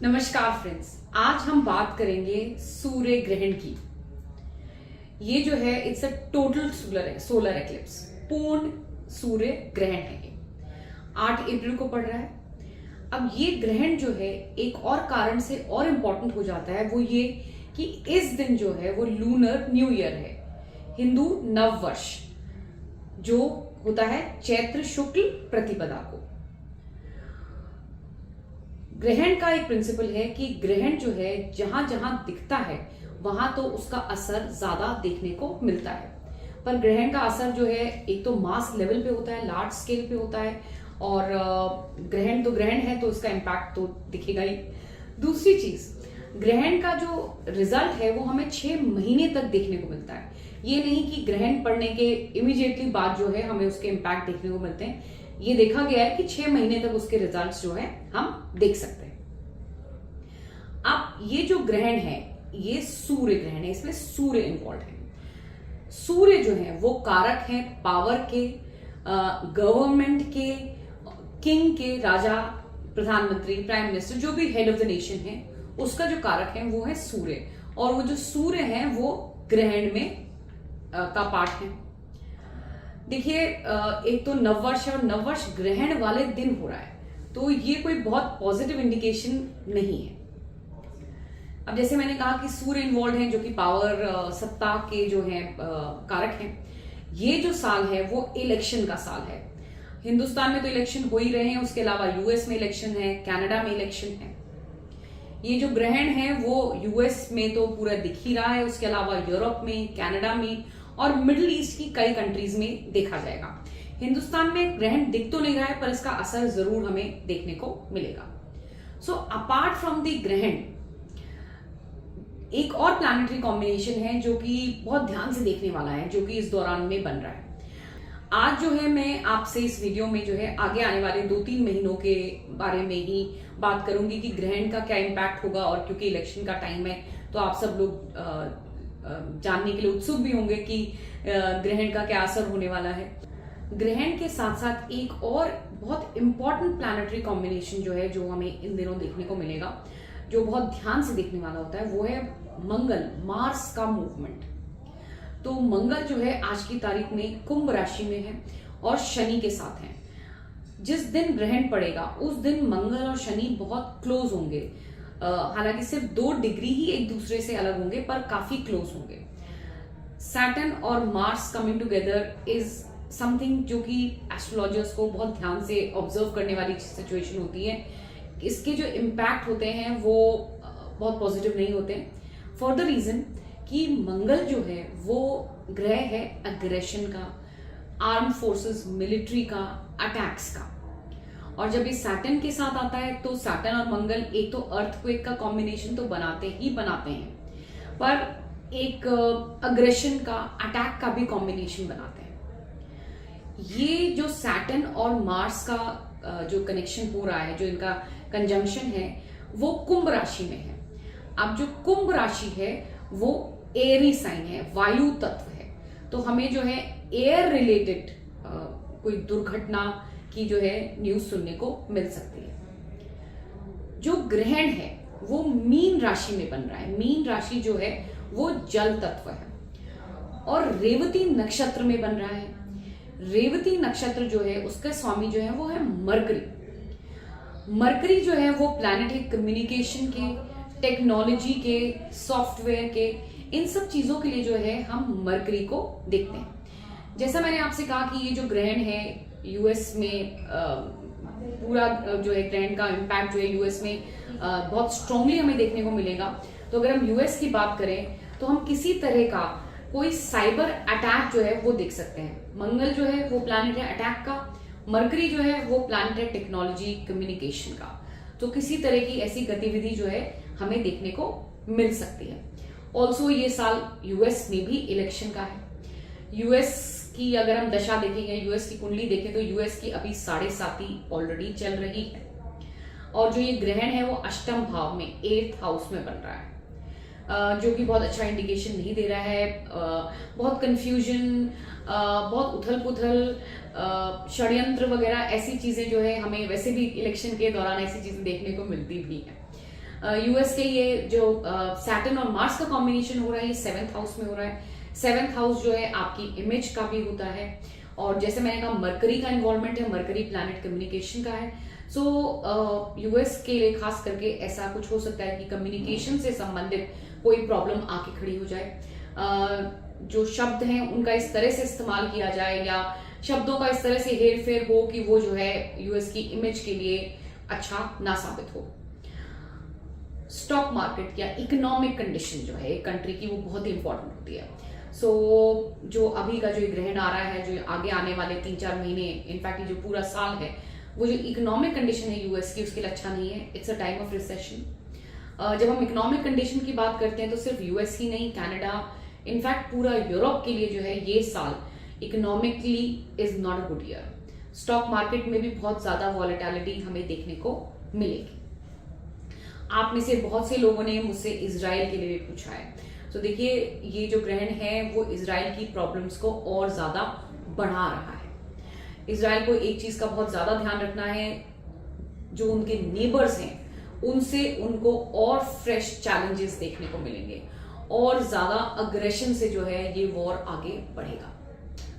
नमस्कार फ्रेंड्स, आज हम बात करेंगे सूर्य ग्रहण की। ये जो है it's a total solar eclipse, पूर्ण सूर्य ग्रहण है। ये 8 अप्रैल को पड़ रहा है। अब ये ग्रहण जो है एक और कारण से और इम्पोर्टेंट हो जाता है, वो ये कि इस दिन जो है वो लूनर न्यू ईयर है, हिंदू नव वर्ष जो होता है चैत्र शुक्ल प्रतिपदा को। ग्रहण का एक प्रिंसिपल है कि ग्रहण जो है जहां जहां दिखता है वहां तो उसका असर ज्यादा देखने को मिलता है, पर ग्रहण का असर जो है एक तो मास लेवल पे होता है, लार्ज स्केल पे होता है, और ग्रहण तो ग्रहण है तो उसका इम्पैक्ट तो दिखेगा ही। दूसरी चीज, ग्रहण का जो रिजल्ट है वो हमें 6 महीने तक देखने को मिलता है। ये नहीं कि ग्रहण पड़ने के इमीडिएटली बाद जो है हमें उसके इम्पैक्ट देखने को मिलते हैं। ये देखा गया है कि 6 महीने तक उसके रिजल्ट्स जो है हम देख सकते हैं। अब ये जो ग्रहण है ये सूर्य ग्रहण है, इसमें सूर्य इन्वॉल्व है। सूर्य जो है वो कारक है पावर के, गवर्नमेंट के, किंग के, राजा, प्रधानमंत्री, प्राइम मिनिस्टर, जो भी हेड ऑफ द नेशन है उसका जो कारक है वो है सूर्य। और वो जो सूर्य है वो ग्रहण में का पार्ट है। देखिए, एक तो नववर्ष है और नववर्ष ग्रहण वाले दिन हो रहा है, तो ये कोई बहुत पॉजिटिव इंडिकेशन नहीं है। अब जैसे मैंने कहा कि सूर्य इन्वॉल्व है, जो कि पावर, सत्ता के जो है कारक हैं। ये जो साल है वो इलेक्शन का साल है। हिंदुस्तान में तो इलेक्शन हो ही रहे हैं, उसके अलावा यूएस में इलेक्शन है, कनाडा में इलेक्शन है। ये जो ग्रहण है वो यूएस में तो पूरा दिख ही रहा है, उसके अलावा यूरोप में, कनाडा में और मिडिल ईस्ट की कई कंट्रीज में देखा जाएगा। हिंदुस्तान में ग्रहण दिख तो नहीं रहा है, पर इसका असर जरूर हमें देखने को मिलेगा। सो अपार्ट फ्रॉम द ग्रहण एक और प्लैनेटरी कॉम्बिनेशन है जो कि बहुत ध्यान से देखने वाला है, जो कि इस दौरान में बन रहा है। आज जो है मैं आपसे इस वीडियो में जो है आगे आने वाले 2-3 महीनों के बारे में ही बात करूंगी कि ग्रहण का क्या इम्पैक्ट होगा। और क्योंकि इलेक्शन का टाइम है तो आप सब लोग जानने के लिए उत्सुक भी होंगे कि ग्रहण का क्या असर होने वाला है। ग्रहण के साथ साथ एक और बहुत इंपॉर्टेंट प्लैनेटरी कॉम्बिनेशन जो है, जो हमें इन दिनों देखने को मिलेगा, जो बहुत ध्यान से देखने वाला होता है, वो है मंगल, मार्स का मूवमेंट। तो मंगल जो है आज की तारीख में कुंभ राशि में है और शनि के साथ है। जिस दिन ग्रहण पड़ेगा उस दिन मंगल और शनि बहुत क्लोज होंगे। हालांकि सिर्फ 2 डिग्री ही एक दूसरे से अलग होंगे, पर काफी क्लोज होंगे। सैटर्न और Mars coming together is something जो कि एस्ट्रोलॉजर्स को बहुत ध्यान से ऑब्जर्व करने वाली सिचुएशन होती है। इसके जो इम्पैक्ट होते हैं वो बहुत पॉजिटिव नहीं होते, फॉर द रीजन कि मंगल जो है वो ग्रह है अग्रेशन का, आर्म फोर्सेस, मिलिट्री का, अटैक्स का। और जब ये सैटर्न के साथ आता है तो सैटर्न और मंगल एक तो अर्थक्वेक का कॉम्बिनेशन तो बनाते हैं, पर एक अग्रेशन का, अटैक का भी कॉम्बिनेशन बनाते हैं। ये जो सैटर्न और मार्स का जो कनेक्शन हो रहा है, जो इनका कंजंक्शन है, वो कुंभ राशि में है। अब जो कुंभ राशि है वो एरी साइन है, वायु तत्व है, तो हमें जो है एयर रिलेटेड कोई दुर्घटना की जो है न्यूज सुनने को मिल सकती है। जो ग्रहण है वो मीन राशि में बन रहा है। मीन राशि जो है वो जल तत्व है और रेवती नक्षत्र में बन रहा है। रेवती नक्षत्र जो है उसका स्वामी जो है वो है मरकरी। मरकरी जो है वो प्लैनेट है कम्युनिकेशन के, टेक्नोलॉजी के, सॉफ्टवेयर के, इन सब चीजों के लिए जो है हम मरकरी को देखते हैं। जैसा मैंने आपसे कहा कि ये जो ग्रहण है यूएस में पूरा जो है ग्रहण का इम्पैक्ट जो है यूएस में बहुत स्ट्रांगली हमें देखने को मिलेगा। तो अगर हम यूएस की बात करें तो हम किसी तरह का कोई साइबर अटैक जो है वो देख सकते हैं। मंगल जो है वो प्लैनेट है अटैक का, मरकरी जो है वो प्लैनेट है टेक्नोलॉजी, कम्युनिकेशन का। तो किसी तरह की ऐसी गतिविधि जो है हमें देखने को मिल सकती है। ऑल्सो ये साल यूएस में भी इलेक्शन का है। यूएस की अगर हम दशा देखेंगे, यूएस की कुंडली देखें तो यूएस की अभी 7.5 ऑलरेडी चल रही है। और जो ये ग्रहण है वो अष्टम भाव में, 8th हाउस में बन रहा है, जो कि बहुत अच्छा इंडिकेशन नहीं दे रहा है। बहुत कंफ्यूजन, बहुत उथल पुथल, षड्यंत्र वगैरह ऐसी चीजें जो है हमें वैसे भी इलेक्शन के दौरान ऐसी चीजें देखने को मिलती भी है। यूएस के ये जो सैटर्न और मार्स का कॉम्बिनेशन हो रहा है, ये 7th हाउस में हो रहा है। 7th हाउस जो है आपकी इमेज का भी होता है, और जैसे मैंने कहा मरकरी का इन्वॉल्वमेंट है, मरकरी प्लैनेट कम्युनिकेशन का है। सो यूएस के लिए खास करके ऐसा कुछ हो सकता है कि कम्युनिकेशन से संबंधित कोई प्रॉब्लम आके खड़ी हो जाए। जो शब्द हैं उनका इस तरह से इस्तेमाल किया जाए, या शब्दों का इस तरह से हेर फेर हो कि वो जो है यूएस की इमेज के लिए अच्छा ना साबित हो। स्टॉक मार्केट या इकोनॉमिक कंडीशन जो है एक कंट्री की, वो बहुत ही इंपॉर्टेंट होती है। जो अभी का जो ग्रहण आ रहा है, जो आगे आने वाले 3-4 महीने, इनफैक्ट जो पूरा साल है, वो जो इकोनॉमिक कंडीशन है यूएस की, उसके लिए अच्छा नहीं है। It's a time of recession. जब हम इकोनॉमिक कंडीशन की बात करते हैं तो सिर्फ यूएस ही नहीं, कनाडा, इनफैक्ट पूरा यूरोप के लिए जो है ये साल economically is not a good year. Stock market में भी बहुत ज्यादा वॉलेटिलिटी हमें देखने को मिलेगी। आप में से बहुत से लोगों ने मुझसे इजराइल के लिए भी पूछा है। तो देखिए, ये जो ग्रहण है वो इजराइल की प्रॉब्लम्स को और ज्यादा बढ़ा रहा है। इजराइल को एक चीज का बहुत ज्यादा ध्यान रखना है, जो उनके नेबर्स हैं उनसे उनको और फ्रेश चैलेंजेस देखने को मिलेंगे, और ज्यादा अग्रेशन से जो है ये वॉर आगे बढ़ेगा।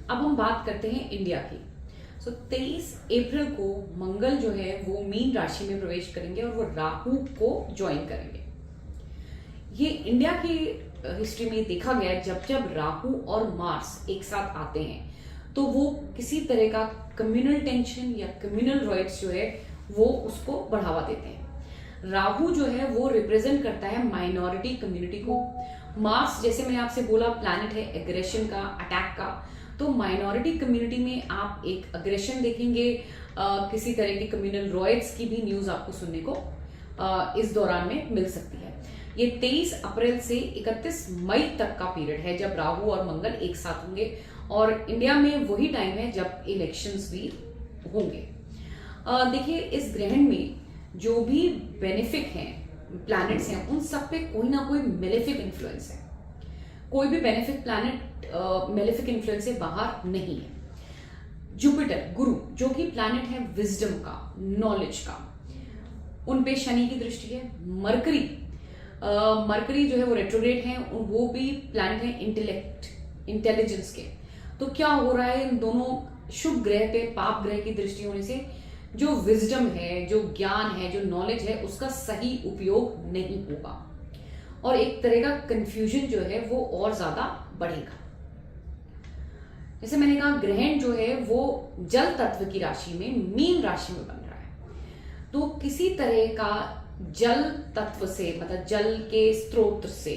अब हम बात करते हैं इंडिया की। 23 अप्रैल को मंगल जो है वो मीन राशि में प्रवेश करेंगे और वो राहु को ज्वाइन करेंगे। ये इंडिया की हिस्ट्री में देखा गया है, जब जब राहु और मार्स एक साथ आते हैं तो वो किसी तरह का कम्युनल टेंशन या कम्युनल रॉइट्स जो है वो उसको बढ़ावा देते हैं। राहु जो है वो रिप्रेजेंट करता है माइनॉरिटी कम्युनिटी को। मार्स, जैसे मैंने आपसे बोला, प्लैनेट है एग्रेशन का, अटैक का। तो माइनॉरिटी कम्युनिटी में आप एक अग्रेशन देखेंगे, किसी तरह की कम्युनल रॉयट्स की भी न्यूज आपको सुनने को इस दौरान में मिल सकती है। ये 23 अप्रैल से 31 मई तक का पीरियड है जब राहु और मंगल एक साथ होंगे, और इंडिया में वही टाइम है जब इलेक्शंस भी होंगे। देखिए, इस ग्रहण में जो भी बेनिफिक हैं, प्लैनेट्स हैं, उन सब पे कोई ना कोई मेलेफिक इन्फ्लुएंस है। कोई भी बेनिफिक प्लैनेट मेलेफिक इन्फ्लुएंस से बाहर नहीं है। जुपिटर, गुरु, जो कि प्लैनेट है विजडम का, नॉलेज का, उन पे शनि की दृष्टि है। मरकरी जो है वो रेट्रोग्रेड है, वो भी प्लैनेट है इंटेलेक्ट, इंटेलिजेंस के। तो क्या हो रहा है, इन दोनों शुभ ग्रह पे पाप ग्रह की दृष्टि होने से जो विजडम है, जो ज्ञान है, जो नॉलेज है, उसका सही उपयोग नहीं होगा, और एक तरह का कंफ्यूजन जो है वो और ज्यादा बढ़ेगा। जैसे मैंने कहा, ग्रहण जो है वो जल तत्व की राशि में, मीन राशि में बन रहा है। तो किसी तरह का जल तत्व से, मतलब जल के स्रोत से,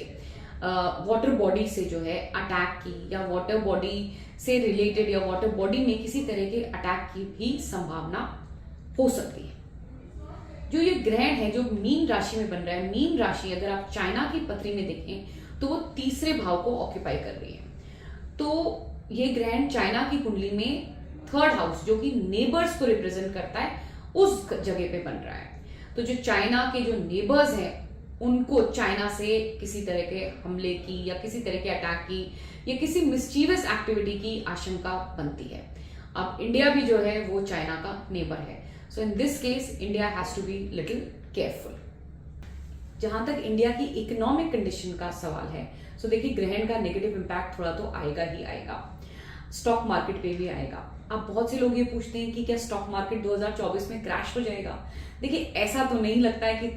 वाटर बॉडी से जो है अटैक की, या वाटर बॉडी से रिलेटेड, या वाटर बॉडी में किसी तरह के अटैक की भी संभावना हो सकती है। जो ये ग्रहण है जो मीन राशि में बन रहा है, मीन राशि अगर आप चाइना की पत्री में देखें तो वो 3रे भाव को ऑक्यूपाई कर रही है। तो ये ग्रहण चाइना की कुंडली में 3rd हाउस, जो कि नेबर्स को रिप्रेजेंट करता है, उस जगह पे बन रहा है। तो जो चाइना के जो नेबर्स हैं उनको चाइना से किसी तरह के हमले की, या किसी तरह के अटैक की, या किसी मिस्चीवियस एक्टिविटी की आशंका बनती है। अब इंडिया भी जो है वो चाइना का नेबर है, so in this case India has to be little careful. जहां तक इंडिया की इकोनॉमिक कंडीशन का सवाल है, सो देखिए, ग्रहण का नेगेटिव इम्पैक्ट थोड़ा तो आएगा ही आएगा, स्टॉक मार्केट पे भी आएगा। अब बहुत से लोग ये पूछते हैं कि क्या स्टॉक मार्केट 2024 में क्रैश हो जाएगा। देखिए, ऐसा तो नहीं लगता है कि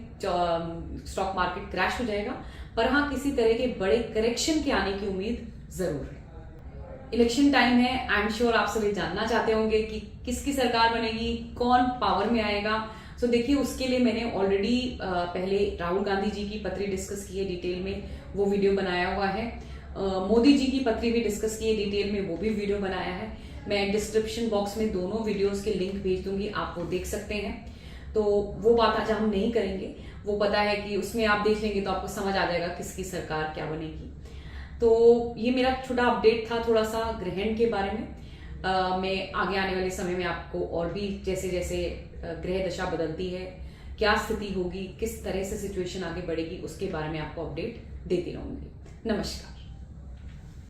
स्टॉक मार्केट क्रैश हो जाएगा, पर हाँ, किसी तरह के बड़े करेक्शन के आने की उम्मीद जरूर है। इलेक्शन टाइम है, आई एम श्योर आप सभी जानना चाहते होंगे कि किसकी सरकार बनेगी, कौन पावर में आएगा। सो देखिए, उसके लिए मैंने ऑलरेडी पहले राहुल गांधी जी की पत्री डिस्कस की है डिटेल में, वो वीडियो बनाया हुआ है। मोदी जी की पत्री भी डिस्कस की है डिटेल में, वो भी वीडियो बनाया है। मैं डिस्क्रिप्शन बॉक्स में दोनों वीडियोस के लिंक भेज दूंगी, आप वो देख सकते हैं। तो वो बात आज हम नहीं करेंगे, वो पता है कि उसमें आप देख लेंगे तो आपको समझ आ जाएगा किसकी सरकार क्या बनेगी। तो ये मेरा छोटा अपडेट था थोड़ा सा ग्रहण के बारे में। मैं आगे आने वाले समय में आपको और भी जैसे जैसे ग्रह दशा बदलती है, क्या स्थिति होगी, किस तरह से सिचुएशन आगे बढ़ेगी, उसके बारे में आपको अपडेट देती रहूंगी। नमस्कार।